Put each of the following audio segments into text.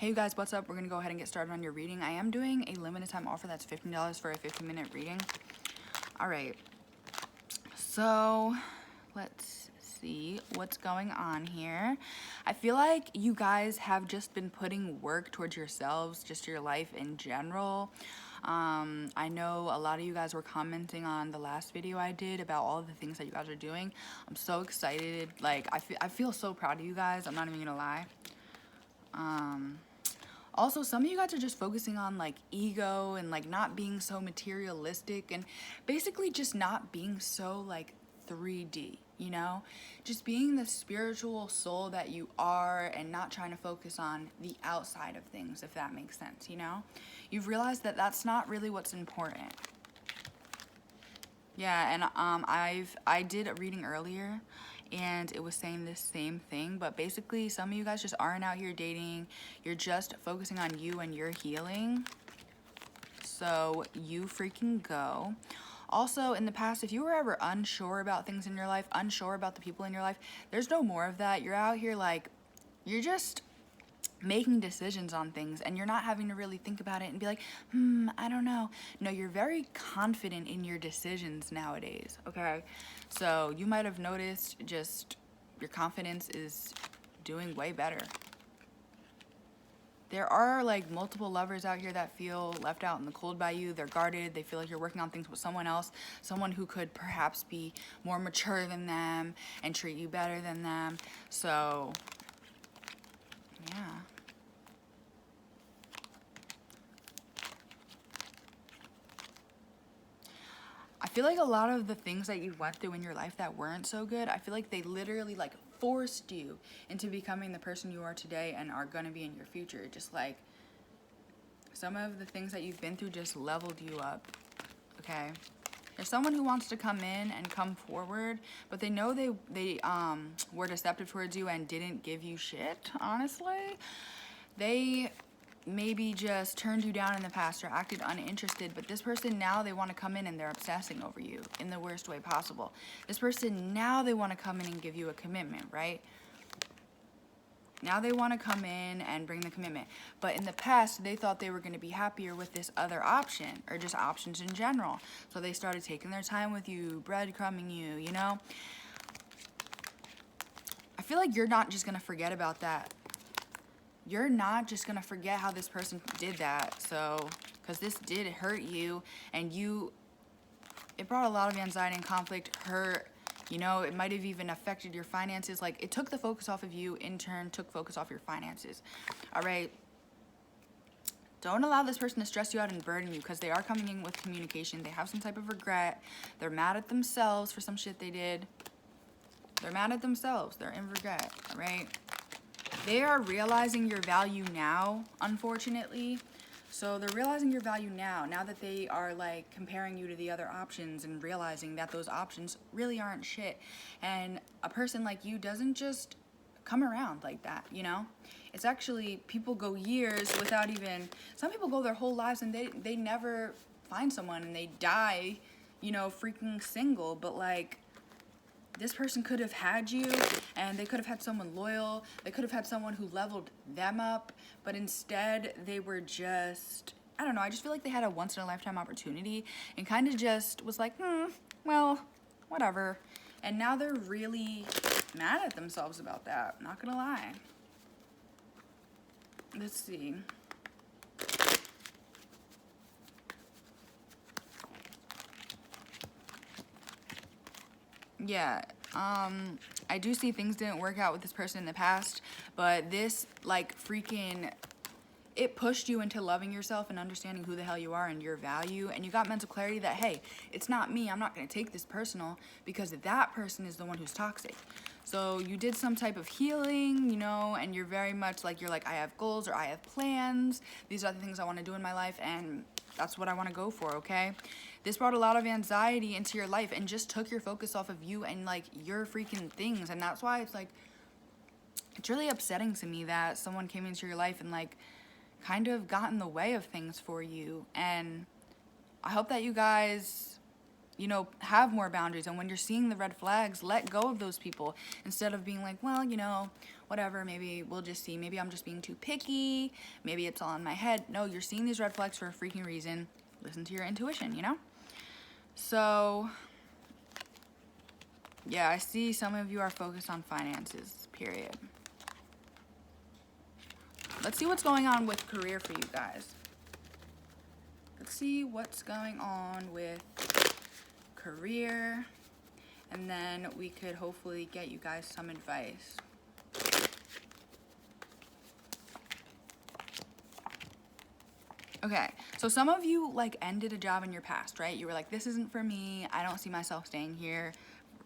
Hey you guys, what's up? We're gonna go ahead and get started on your reading. I am doing a limited time offer that's $15 for a 15-minute reading. All right, so let's see what's going on here. I feel like you guys have just been putting work towards yourselves, just your life in general. I know a lot of you guys were commenting on the last video I did about all of the things that you guys are doing. I'm so excited. Like, I feel so proud of you guys. I'm not even gonna lie. Also, some of you guys are just focusing on like ego and like not being so materialistic and basically just not being so like 3D, you know? Just being the spiritual soul that you are and not trying to focus on the outside of things, if that makes sense, you know? You've realized that that's not really what's important. Yeah, and I did a reading earlier and it was saying the same thing, but basically some of you guys just aren't out here dating. You're just focusing on you and your healing. So you freaking go. Also, in the past, if you were ever unsure about things in your life, unsure about the people in your life, there's no more of that. You're out here like, you're just making decisions on things and you're not having to really think about it and be like, I don't know. No, you're very confident in your decisions nowadays, okay? So you might have noticed just your confidence is doing way better. There are like multiple lovers out here that feel left out in the cold by you. They're guarded. They feel like you're working on things with someone else, someone who could perhaps be more mature than them and treat you better than them. So yeah. I feel like a lot of the things that you went through in your life that weren't so good, I feel like they literally like forced you into becoming the person you are today and are gonna be in your future. Just like some of the things that you've been through just leveled you up, okay? There's someone who wants to come in and come forward, but they know they were deceptive towards you and didn't give you shit, honestly. They maybe just turned you down in the past or acted uninterested, but this person now, they want to come in and they're obsessing over you in the worst way possible. This person now, they want to come in and give you a commitment, right? Now they want to come in and bring the commitment. But in the past, they thought they were going to be happier with this other option or just options in general. So they started taking their time with you, breadcrumbing you, you know? I feel like you're not just going to forget about that. You're not just going to forget how this person did that. So, because this did hurt you and it brought a lot of anxiety and conflict, hurt. You know, it might have even affected your finances. Like, it took the focus off of you, in turn, took focus off your finances. All right? Don't allow this person to stress you out and burden you because they are coming in with communication. They have some type of regret. They're mad at themselves for some shit they did. They're mad at themselves. They're in regret, all right? They are realizing your value now, unfortunately. So they're realizing your value now that they are like comparing you to the other options and realizing that those options really aren't shit. And a person like you doesn't just come around like that, you know? It's actually, people go years without even, some people go their whole lives and they never find someone and they die, you know, freaking single. But like, this person could have had you and they could have had someone loyal. They could have had someone who leveled them up, but instead they were just, I don't know, I just feel like they had a once in a lifetime opportunity and kind of just was like, well, whatever. And now they're really mad at themselves about that, not gonna lie. Let's see. Yeah, I do see things didn't work out with this person in the past, but this, like, freaking, it pushed you into loving yourself and understanding who the hell you are and your value, and you got mental clarity that, hey, it's not me, I'm not going to take this personal, because that person is the one who's toxic. So you did some type of healing, you know, and you're very much like, you're like, I have goals or I have plans, these are the things I want to do in my life, and that's what I want to go for, okay? This brought a lot of anxiety into your life and just took your focus off of you and like your freaking things. And that's why it's like, it's really upsetting to me that someone came into your life and like kind of got in the way of things for you. And I hope that you guys, you know, have more boundaries. And when you're seeing the red flags, let go of those people instead of being like, well, you know, whatever, maybe we'll just see. Maybe I'm just being too picky. Maybe it's all in my head. No, you're seeing these red flags for a freaking reason. Listen to your intuition, you know? So, yeah, I see some of you are focused on finances, period. Let's see what's going on with career for you guys. Let's see what's going on with career. And then we could hopefully get you guys some advice. Okay, so some of you like ended a job in your past, right? You were like, this isn't for me. I don't see myself staying here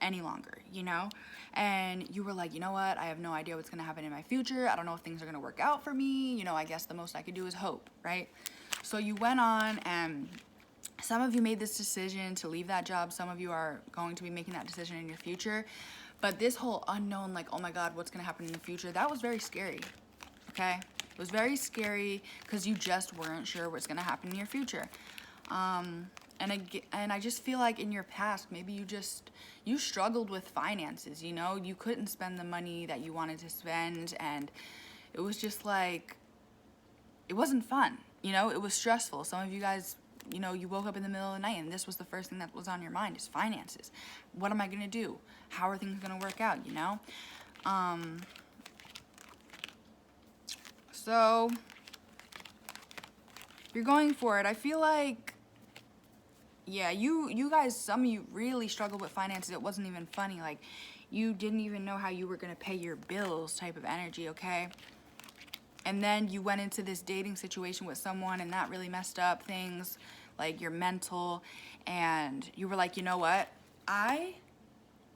any longer, you know? And you were like, you know what? I have no idea what's gonna happen in my future. I don't know if things are gonna work out for me. You know, I guess the most I could do is hope, right? So you went on, and some of you made this decision to leave that job. Some of you are going to be making that decision in your future. But this whole unknown, like, oh my God, what's gonna happen in the future? That was very scary, okay? It was very scary because you just weren't sure what's gonna happen in your future. And I just feel like in your past, maybe you struggled with finances, you know? You couldn't spend the money that you wanted to spend, and it was just like, it wasn't fun, you know? It was stressful. Some of you guys, you know, you woke up in the middle of the night and this was the first thing that was on your mind is finances. What am I gonna do? How are things gonna work out, you know? So you're going for it. I feel like, yeah, you guys, some of you really struggled with finances. It wasn't even funny. Like, you didn't even know how you were gonna pay your bills type of energy, okay? And then you went into this dating situation with someone and that really messed up things, like your mental, and you were like, you know what? I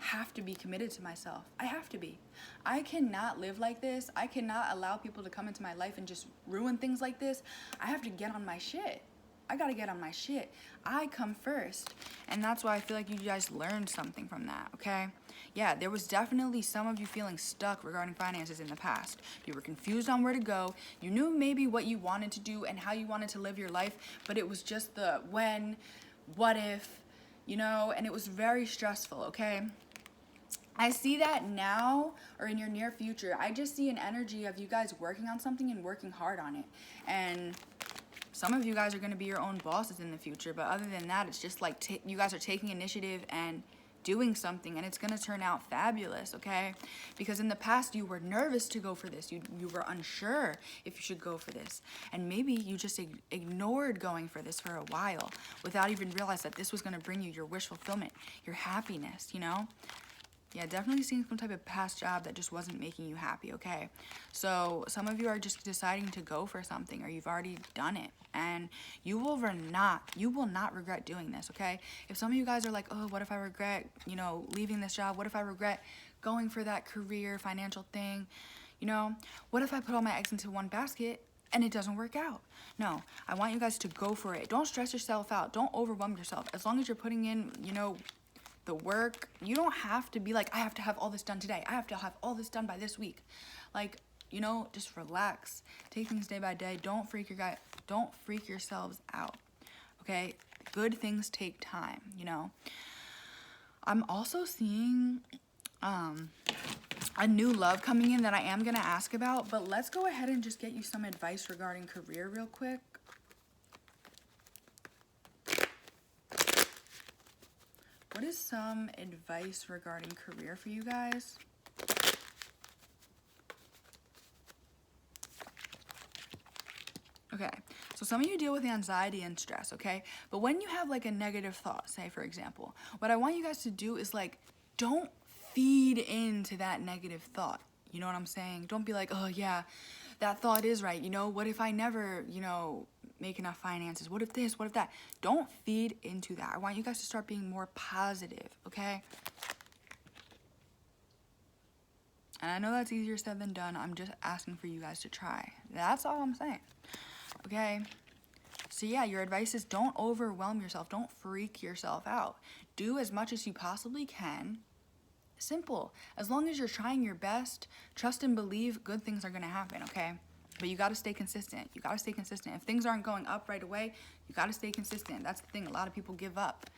have to be committed to myself. I have to be. I cannot live like this. I cannot allow people to come into my life and just ruin things like this. I have to get on my shit. I gotta get on my shit. I come first. And that's why I feel like you guys learned something from that, okay? Yeah, there was definitely some of you feeling stuck regarding finances in the past. You were confused on where to go. You knew maybe what you wanted to do and how you wanted to live your life, but it was just the when, what if, you know, and it was very stressful, okay? I see that now, or in your near future. I just see an energy of you guys working on something and working hard on it. And some of you guys are going to be your own bosses in the future, but other than that, it's just like you guys are taking initiative and doing something, and it's going to turn out fabulous, okay? Because in the past, you were nervous to go for this. You were unsure if you should go for this. And maybe you just ignored going for this for a while without even realize that this was going to bring you your wish fulfillment, your happiness, you know? Yeah, definitely seeing some type of past job that just wasn't making you happy, okay? So some of you are just deciding to go for something, or you've already done it, and you will not regret doing this, okay? If some of you guys are like, oh, what if I regret, you know, leaving this job? What if I regret going for that career, financial thing? You know, what if I put all my eggs into one basket and it doesn't work out? No, I want you guys to go for it. Don't stress yourself out. Don't overwhelm yourself. As long as you're putting in, you know, the work, you don't have to be like, I have to have all this done today. I have to have all this done by this week. Like, you know, just relax. Take things day by day. Don't freak yourselves out. Okay? Good things take time, you know. I'm also seeing a new love coming in that I am going to ask about, but let's go ahead and just get you some advice regarding career real quick. What is some advice regarding career for you guys? Okay, so some of you deal with anxiety and stress, okay? But when you have like a negative thought, say for example, what I want you guys to do is like, don't feed into that negative thought. You know what I'm saying? Don't be like, oh yeah, that thought is right. You know, what if I never, you know, make enough finances? What if this? What if that? Don't feed into that. I want you guys to start being more positive, okay? And I know that's easier said than done. I'm just asking for you guys to try. That's all I'm saying, okay? So yeah, your advice is don't overwhelm yourself. Don't freak yourself out. Do as much as you possibly can. Simple. As long as you're trying your best, trust and believe good things are going to happen, okay? But you got to stay consistent. You got to stay consistent. If things aren't going up right away, you got to stay consistent. That's the thing. A lot of people give up.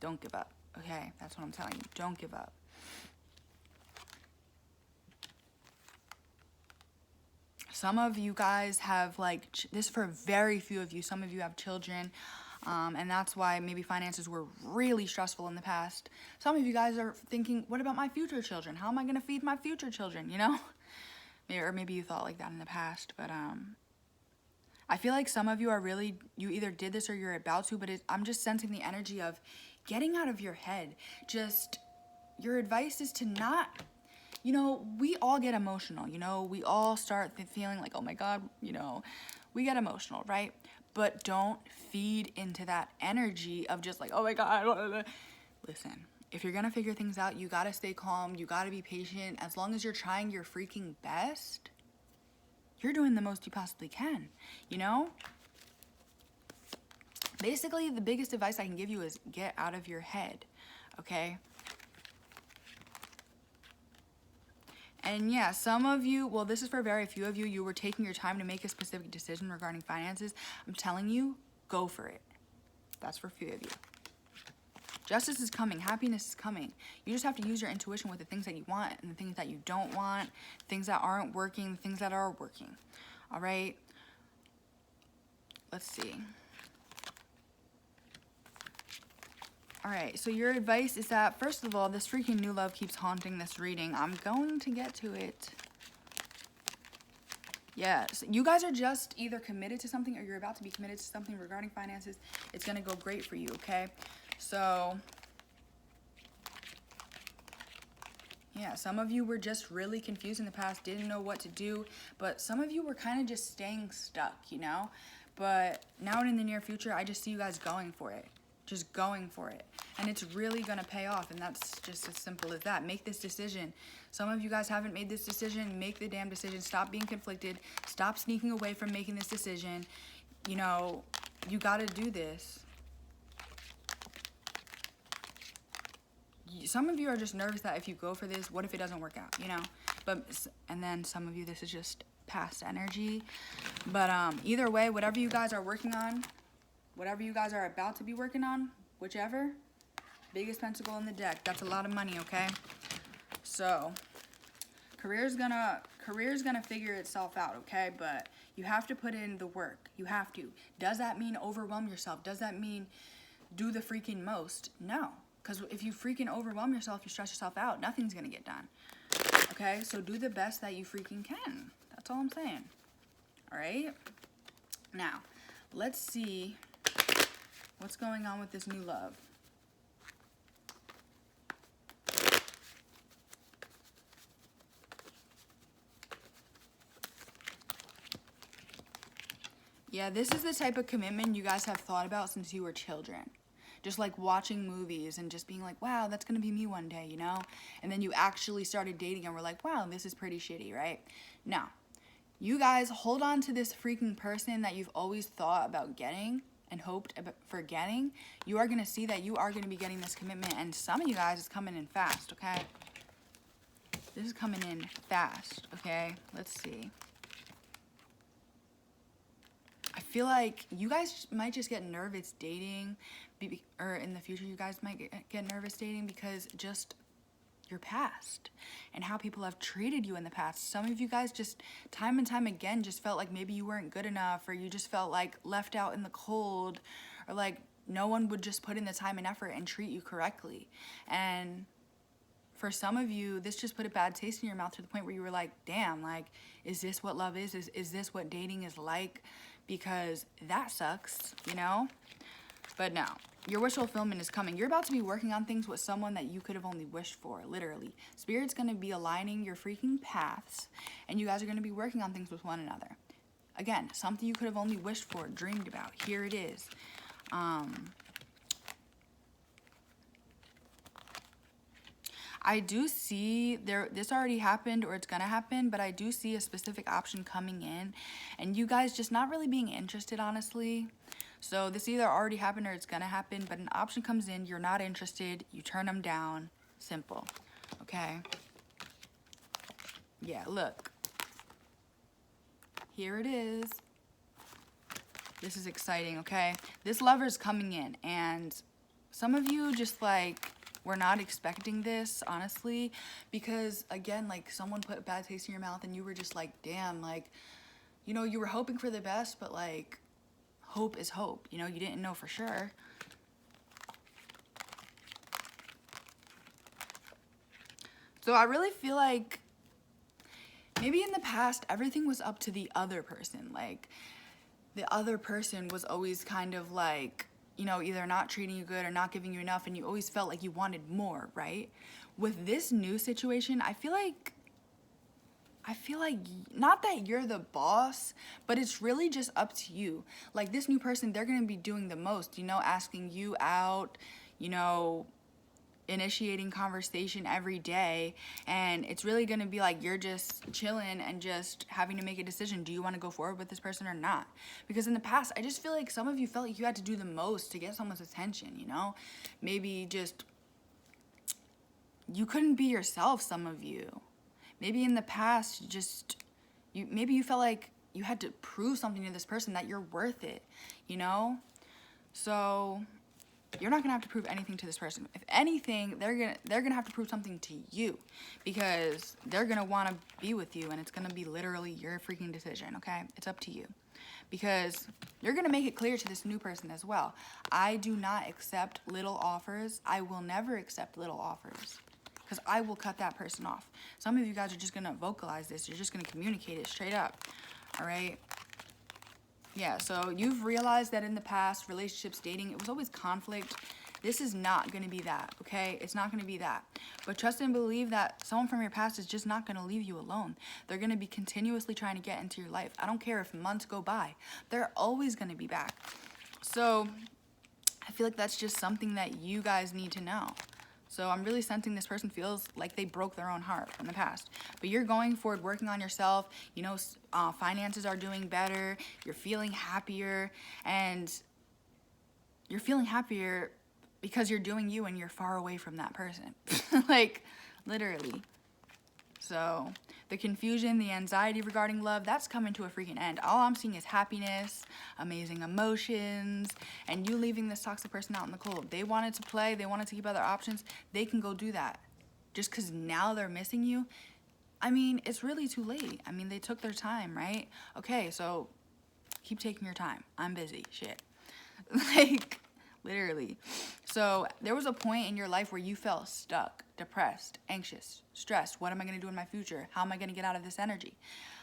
Don't give up, okay? That's what I'm telling you. Don't give up. Some of you guys have, like, this for very few of you. Some of you have children, and that's why maybe finances were really stressful in the past. Some of you guys are thinking, what about my future children? How am I going to feed my future children, you know? Or maybe you thought like that in the past, but I feel like some of you are really, you either did this or you're about to, but I'm just sensing the energy of getting out of your head. Just, your advice is to not, you know, we all get emotional, you know, we all start feeling like, oh my God, you know, we get emotional, right? But don't feed into that energy of just like, oh my God. Listen, if you're gonna figure things out, you gotta stay calm, you gotta be patient. As long as you're trying your freaking best, you're doing the most you possibly can, you know? Basically, the biggest advice I can give you is get out of your head, okay? And yeah, some of you, well, this is for very few of you, you were taking your time to make a specific decision regarding finances. I'm telling you, go for it. That's for a few of you. Justice is coming. Happiness is coming. You just have to use your intuition with the things that you want and the things that you don't want, things that aren't working, the things that are working. All right? Let's see. All right, so your advice is that, first of all, this freaking new love keeps haunting this reading. I'm going to get to it. Yes, you guys are just either committed to something or you're about to be committed to something regarding finances. It's going to go great for you, okay? So, yeah, some of you were just really confused in the past, didn't know what to do, but some of you were kind of just staying stuck, you know? But now and in the near future, I just see you guys going for it. Just going for it. And it's really going to pay off, and that's just as simple as that. Make this decision. Some of you guys haven't made this decision. Make the damn decision. Stop being conflicted. Stop sneaking away from making this decision. You know, you got to do this. Some of you are just nervous that if you go for this, what if it doesn't work out, you know? And then some of you, this is just past energy. But either way, whatever you guys are working on, whatever you guys are about to be working on, whichever, biggest pentacle in the deck. That's a lot of money, okay? So, career's gonna figure itself out, okay? But you have to put in the work. You have to. Does that mean overwhelm yourself? Does that mean do the freaking most? No. Because if you freaking overwhelm yourself, you stress yourself out, nothing's gonna get done. Okay? So do the best that you freaking can. That's all I'm saying. All right? Now, let's see what's going on with this new love. Yeah, this is the type of commitment you guys have thought about since you were children. Just like watching movies and just being like, wow, that's gonna be me one day, you know? And then you actually started dating and were like, wow, this is pretty shitty, right? Now, you guys hold on to this freaking person that you've always thought about getting and hoped for getting. You are gonna see that you are gonna be getting this commitment, and some of you guys is coming in fast, okay? This is coming in fast, okay? Let's see. I feel like you guys might just get nervous dating, or in the future you guys might get nervous dating because just your past and how people have treated you in the past. Some of you guys just time and time again just felt like maybe you weren't good enough, or you just felt like left out in the cold, or like no one would just put in the time and effort and treat you correctly. And for some of you, this just put a bad taste in your mouth to the point where you were like, damn, like, is this what love is? Is this what dating is like? Because that sucks, you know? But no, your wish fulfillment is coming. You're about to be working on things with someone that you could have only wished for, literally. Spirit's gonna be aligning your freaking paths, and you guys are gonna be working on things with one another. Again, something you could have only wished for, dreamed about. Here it is. I do see this already happened, or it's gonna happen, but I do see a specific option coming in, and you guys just not really being interested, honestly. So this either already happened or it's gonna happen, but an option comes in, you're not interested, you turn them down. Simple, okay? Yeah, look. Here it is. This is exciting, okay? This lover's coming in, and some of you just like, we're not expecting this, honestly, because again, like someone put a bad taste in your mouth and you were just like, damn, like, you know, you were hoping for the best, but like, hope is hope. You know, you didn't know for sure. So I really feel like maybe in the past, everything was up to the other person. Like, the other person was always kind of like, you know, either not treating you good or not giving you enough, and you always felt like you wanted more, right? With this new situation, I feel like not that you're the boss, but it's really just up to you. Like, this new person, they're gonna be doing the most, you know, asking you out, you know, initiating conversation every day, and it's really gonna be like you're just chilling and just having to make a decision. Do you want to go forward with this person or not? Because in the past, I just feel like some of you felt like you had to do the most to get someone's attention, you know? Maybe just you couldn't be yourself, some of you. Maybe in the past, maybe you felt like you had to prove something to this person, that you're worth it, you know? So you're not gonna have to prove anything to this person. If anything, they're gonna have to prove something to you, because they're gonna want to be with you, and it's gonna be literally your freaking decision. Okay, it's up to you, because you're gonna make it clear to this new person as well. I do not accept little offers. I will never accept little offers, because I will cut that person off. Some of you guys are just gonna vocalize this. You're just gonna communicate it straight up. All right. Yeah, so you've realized that in the past, relationships, dating, it was always conflict. This is not going to be that, okay? It's not going to be that. But trust and believe that someone from your past is just not going to leave you alone. They're going to be continuously trying to get into your life. I don't care if months go by. They're always going to be back. So I feel like that's just something that you guys need to know. So I'm really sensing this person feels like they broke their own heart from the past. But you're going forward, working on yourself. You know, finances are doing better. You're feeling happier. And you're feeling happier because you're doing you and you're far away from that person. Like, literally. So the confusion, the anxiety regarding love, that's coming to a freaking end. All I'm seeing is happiness, amazing emotions, and you leaving this toxic person out in the cold. They wanted to play, they wanted to keep other options, they can go do that. Just because now they're missing you, I mean, it's really too late. I mean, they took their time, right? Okay, so keep taking your time. I'm busy, shit. Like, literally. So there was a point in your life where you felt stuck, depressed, anxious, stressed. What am I going to do in my future? How am I going to get out of this energy?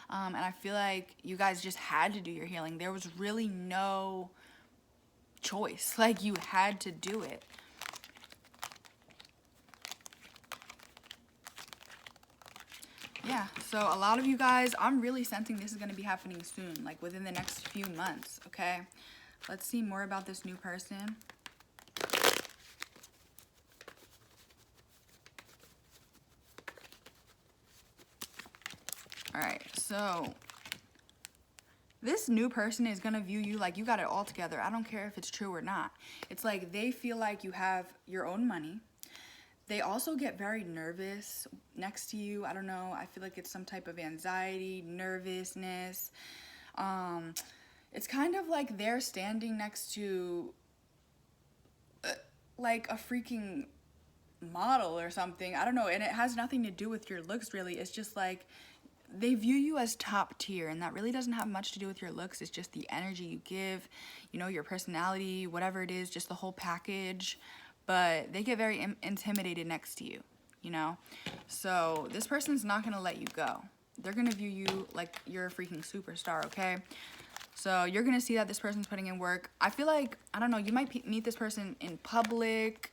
And I feel like you guys just had to do your healing. There was really no choice. Like, you had to do it. Yeah, so a lot of you guys, I'm really sensing this is going to be happening soon, like within the next few months, okay? Let's see more about this new person. All right, so this new person is going to view you like you got it all together. I don't care if it's true or not. It's like they feel like you have your own money. They also get very nervous next to you. I don't know. I feel like it's some type of anxiety, nervousness. It's kind of like they're standing next to like a freaking model or something. I don't know. And it has nothing to do with your looks, really. It's just like they view you as top tier, and that really doesn't have much to do with your looks. It's just the energy you give, you know, your personality, whatever it is, just the whole package. But they get very intimidated next to you, you know? So this person's not going to let you go. They're going to view you like you're a freaking superstar, okay? So you're going to see that this person's putting in work. I feel like, I don't know, you might meet this person in public,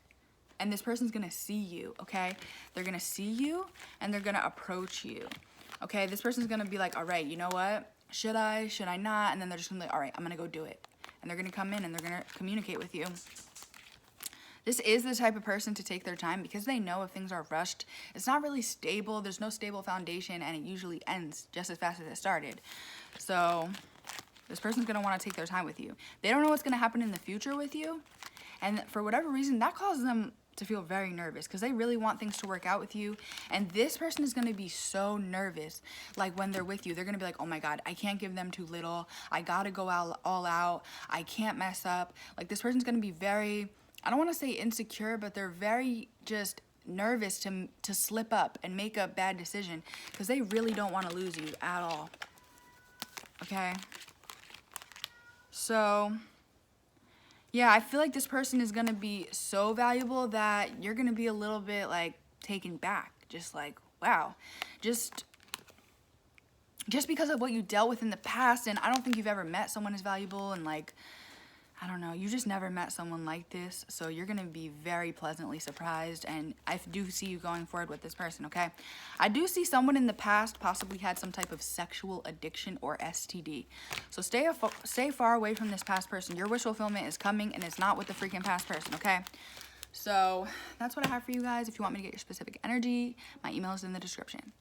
and this person's going to see you, okay? They're going to see you, and they're going to approach you, okay? This person's going to be like, all right, you know what? Should I not? And then they're just going to be like, all right, I'm going to go do it. And they're going to come in, and they're going to communicate with you. This is the type of person to take their time, because they know if things are rushed, it's not really stable. There's no stable foundation, and it usually ends just as fast as it started. So this person's going to want to take their time with you. They don't know what's going to happen in the future with you. And for whatever reason, that causes them to feel very nervous, because they really want things to work out with you. And this person is going to be so nervous, like when they're with you. They're going to be like, oh my God, I can't give them too little. I got to go all out. I can't mess up. Like, this person's going to be very, I don't want to say insecure, but they're very just nervous to slip up and make a bad decision, because they really don't want to lose you at all. okay? So, yeah, I feel like this person is going to be so valuable that you're going to be a little bit, like, taken back. Just like, wow. Just because of what you dealt with in the past, and I don't think you've ever met someone as valuable, and, like, I don't know, you just never met someone like this, so you're gonna be very pleasantly surprised, and I do see you going forward with this person, okay? I do see someone in the past possibly had some type of sexual addiction or STD, so stay far away from this past person. Your wish fulfillment is coming, and it's not with the freaking past person, okay? So that's what I have for you guys. If you want me to get your specific energy, my email is in the description.